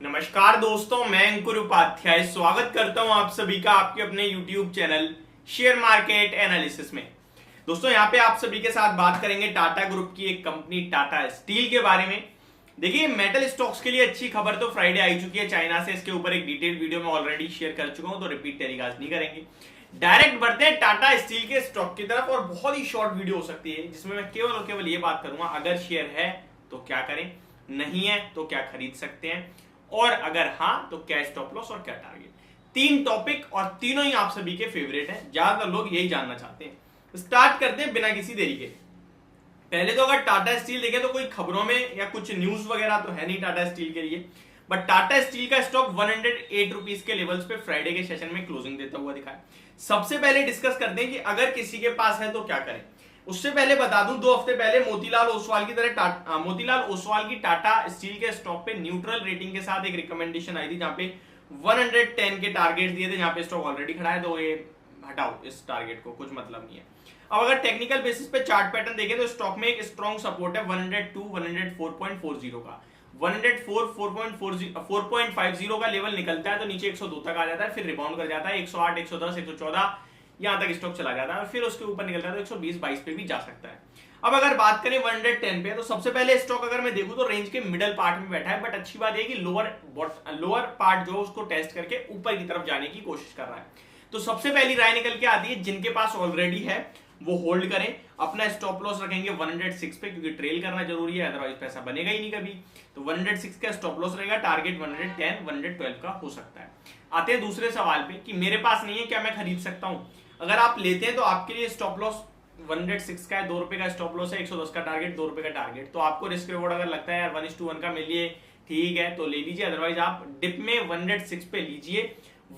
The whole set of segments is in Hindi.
नमस्कार दोस्तों, मैं अंकुर उपाध्याय स्वागत करता हूं आप सभी का आपके अपने YouTube channel share market analysis में। दोस्तों यहाँ पे आप सभी के साथ बात करेंगे टाटा ग्रुप की एक कंपनी टाटा स्टील के बारे में। देखिए, मेटल स्टॉक्स के लिए अच्छी खबर तो फ्राइडे आई चुकी है चाइना से। इसके ऊपर एक डिटेल्ड वीडियो में ऑलरेडी शेयर कर चुका हूं, तो रिपीट टेलीकास्ट नहीं करेंगे। डायरेक्ट बढ़ते हैं टाटा स्टील के स्टॉक की तरफ, और बहुत ही शॉर्ट वीडियो हो सकती है जिसमें मैं केवल और केवल ये बात करूंगा, अगर शेयर है तो क्या करें, नहीं है तो क्या खरीद सकते हैं, और अगर हां तो क्या स्टॉप लॉस और क्या टारगेट। तीन टॉपिक और तीनों ही आप सभी के फेवरेट हैं, ज्यादातर लोग यही जानना चाहते हैं। स्टार्ट करते हैं बिना किसी देरी के। पहले तो अगर टाटा स्टील देखें तो कोई खबरों में या कुछ न्यूज वगैरह तो है नहीं टाटा स्टील के लिए, बट टाटा स्टील का स्टॉक 108 रुपीज के लेवल्स पे फ्राइडे के सेशन में क्लोजिंग देता हुआ दिखा है। सबसे पहले डिस्कस करते हैं कि अगर किसी के पास है तो क्या करें। उससे पहले बता दूं, 2 हफ्ते पहले मोतीलाल ओसवाल की टाटा स्टील के स्टॉक पे न्यूट्रल रेटिंग के साथ एक रिकमेंडेशन आई थी, जहां पे 110 के टारगेट दिए थे, जहां पे स्टॉक ऑलरेडी खड़ा है, तो ये हटाओ इस टारगेट को, कुछ मतलब नहीं है। अब अगर टेक्निकल बेसिस पे चार्ट पैटर्न देखें तो स्टॉक में एक स्ट्रॉन्ग सपोर्ट है 102 104.40 का। 4.50 का लेवल निकलता है तो नीचे 102 तक आ जाता है, फिर रिबाउंड कर जाता है 108, 110, 114 यहां तक स्टॉक चला जाता है, और फिर उसके ऊपर निकलता है तो 120-22 पे भी जा सकता है। अब अगर बात करें 110 पे, तो सबसे पहले स्टॉक अगर मैं देखूं तो रेंज के मिडल पार्ट में बैठा है, बट अच्छी बात है कि लोअर पार्ट जो उसको टेस्ट करके ऊपर की तरफ जाने की कोशिश कर रहा है। तो सबसे पहली राय निकल के आती है, जिनके पास ऑलरेडी है वो होल्ड करें, अपना स्टॉप लॉस रखेंगे 106 पे, क्योंकि ट्रेल करना जरूरी है, अदरवाइज पैसा बनेगा ही नहीं कभी। तो 106 का स्टॉप लॉस रहेगा, टारगेट 110 112 का हो सकता है। आते हैं दूसरे सवाल पे कि मेरे पास नहीं है, क्या मैं खरीद सकता हूं। अगर आप लेते हैं तो आपके लिए स्टॉप लॉस 106 का है, 2 रुपए का स्टॉप लॉस है, 110 का टारगेट, 2 रुपए का टारगेट। तो आपको रिस्क रिवॉर्ड अगर लगता है यार 1:1 का मिल लिए ठीक है तो ले लीजिए, अदरवाइज आप डिप में 106 पे लीजिए,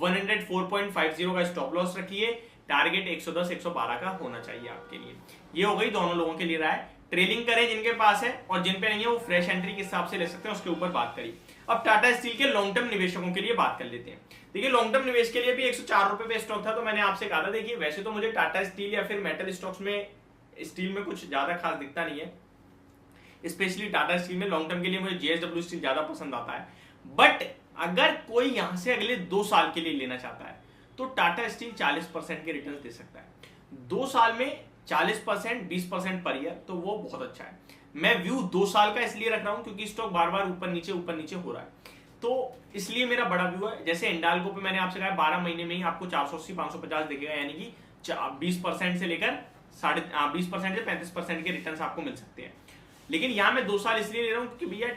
104.50 का स्टॉप लॉस रखिए, टारगेट 110 112 का होना चाहिए आपके लिए। ये हो गई दोनों लोगों के लिए राय। ट्रेलिंग करें जिनके पास है, और जिन पे नहीं है वो फ्रेश एंट्री के हिसाब से ले सकते हैं, उसके ऊपर बात करिए। अब टाटा स्टील के लॉन्ग टर्म निवेशकों के लिए बात कर लेते हैं। देखिए, लॉन्ग टर्म निवेश के लिए भी 104 रुपए पे स्टॉक था, तो मैंने आपसे कहा था, देखिए वैसे तो मुझे टाटा स्टील या फिर मेटल स्टॉक्स में स्टील में कुछ ज्यादा खास दिखता नहीं है, स्पेशली टाटा स्टील में लॉन्ग टर्म के लिए मुझे जेएसडब्ल्यू स्टील ज्यादा पसंद आता है। बट अगर कोई यहां से अगले 2 साल के लिए लेना चाहता है तो टाटा स्टील 40% के रिटर्न दे सकता है 2 साल में। 40%, 20% पर ईयर, तो वो बहुत अच्छा है। मैं व्यू 2 साल का इसलिए रख रहा हूं क्योंकि स्टॉक बार बार ऊपर नीचे हो रहा है, तो इसलिए मेरा बड़ा व्यू है। जैसे इंडाल्को पे मैंने आपसे कहा 12 महीने में ही आपको 480 550 दिखेगा, यानी कि 20% से लेकर 20% से 35% के रिटर्न आपको मिल सकते हैं। लेकिन यहां मैं 2 साल इसलिए ले रहा हूं क्योंकि भैया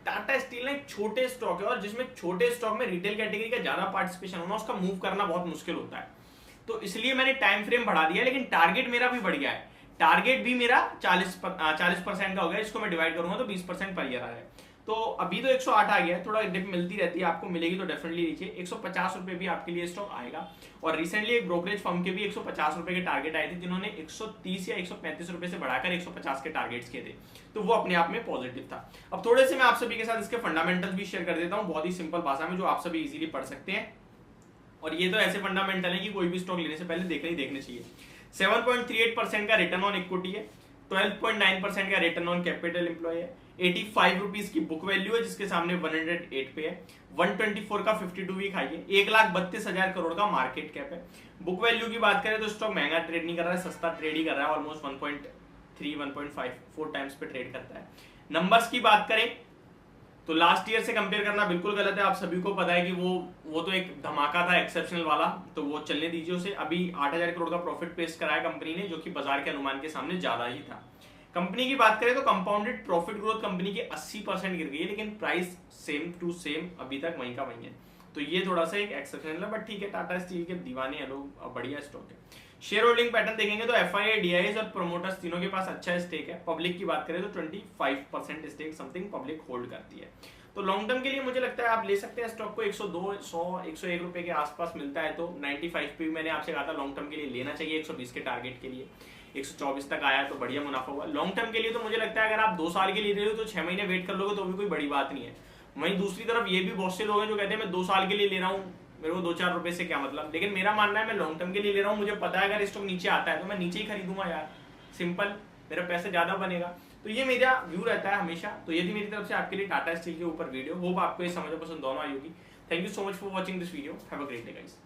टाटा स्टील एक छोटे स्टॉक है, और जिसमें छोटे स्टॉक में रिटेल कैटेगरी का ज्यादा पार्टिसिपेशन होना, उसका मूव करना बहुत मुश्किल होता है। तो इसलिए मैंने टाइम फ्रेम बढ़ा दिया, लेकिन टारगेट मेरा भी बढ़ गया है। टारगेट भी मेरा 40% का हो गया, इसको मैं डिवाइड करूंगा तो 20% पर ईयर आ रहा है। तो अभी तो 108 आ गया है, थोड़ा डिप मिलती रहती है, आपको मिलेगी तो डेफिनेटली लीजिए। 150 रुपए भी आपके लिए स्टॉक आएगा, और रिसेंटली एक ब्रोकरेज फर्म के भी 150 रुपए के टारगेट आए थे, जिन्होंने 130 या 135 रुपए से बढ़ाकर 150 के टारगेट्स किए थे, तो वो अपने आप में पॉजिटिव था। अब थोड़े से मैं आप सभी के साथ इसके फंडामेंटल्स भी शेयर कर देता हूँ, बहुत ही सिंपल भाषा में, जो आप सभी इजीली पढ़ सकते हैं। और ये तो ऐसे फंडामेंटल है कि कोई भी स्टॉक लेने से पहले देखने चाहिए। 7.38% का रिटर्न ऑन इक्विटी है, 12.9% का रिटर्न ऑन कैपिटल एम्प्लॉय है, 85 रुपीज की बुक वैल्यू है, जिसके सामने 108 पे है, 124 का 52 वीक हाई है, 1,32,000 करोड़ का मार्केट कैप है। बुक वैल्यू की बात करें तो स्टॉक महंगा ट्रेड नहीं कर रहा है, सस्ता ट्रेड ही कर रहा है, ऑलमोस्ट 1.3 1.54 टाइम्स पे ट्रेड करता है। नंबर्स की बात करें तो लास्ट ईयर से कंपेयर करना बिल्कुल गलत है, आप सभी को पता है कि वो तो एक धमाका था एक्सेप्शनल वाला, तो वो चलने दीजिए उसे। अभी 8,000 करोड़ का प्रॉफिट पेश कराया कंपनी ने, जो कि बाजार के अनुमान के सामने ज्यादा ही था। कंपनी की बात करें तो कंपाउंडेड प्रॉफिट ग्रोथ कंपनी की 80% गिर गई है, लेकिन प्राइस सेम टू सेम अभी तक वहीं का वहीं है, तो ये थोड़ा सा एक एक्सेप्शनल है, बट ठीक है, टाटा स्टील के दीवाने हैं लोग, बढ़िया स्टॉक है। शेयर होल्डिंग पैटर्न देखेंगे तो एफआईआई, डीआईएस और प्रोमोटर्स तीनों के पास अच्छा स्टेक है। पब्लिक की बात करें तो 25% स्टेक समथिंग पब्लिक होल्ड करती है। तो लॉन्ग टर्म के लिए मुझे लगता है आप ले सकते हैं स्टॉक को। 102, 100, 101 रुपए के आसपास मिलता है, तो 95 पे मैंने आपसे कहा था लॉन्ग टर्म के लिए लेना चाहिए, 120 के टारगेट के लिए। 124 तक आया तो बढ़िया मुनाफा हुआ। लॉन्ग टर्म के लिए तो मुझे लगता है अगर आप 2 साल के लिए ले रहे हो तो 6 महीने वेट कर लोगे तो भी कोई बड़ी बात नहीं है। वहीं दूसरी तरफ ये भी बहुत से लोग हैं जो कहते हैं मैं 2 साल के लिए ले रहा हूँ, मेरे को 2-4 रुपए से क्या मतलब। लेकिन मेरा मानना है मैं लॉन्ग टर्म के लिए ले रहा हूँ, मुझे पता है अगर स्टॉक नीचे आता है तो मैं नीचे ही खरीदूंगा यार, सिंपल, मेरा पैसा ज्यादा बनेगा। तो ये मेरा व्यू रहता है हमेशा। तो ये थी मेरी तरफ से आपके लिए टाटा स्टील के ऊपर वीडियो। होप आपको ये समझ पसंद दोनों आई होगी। Thank you so much for watching this video. Have a great day guys.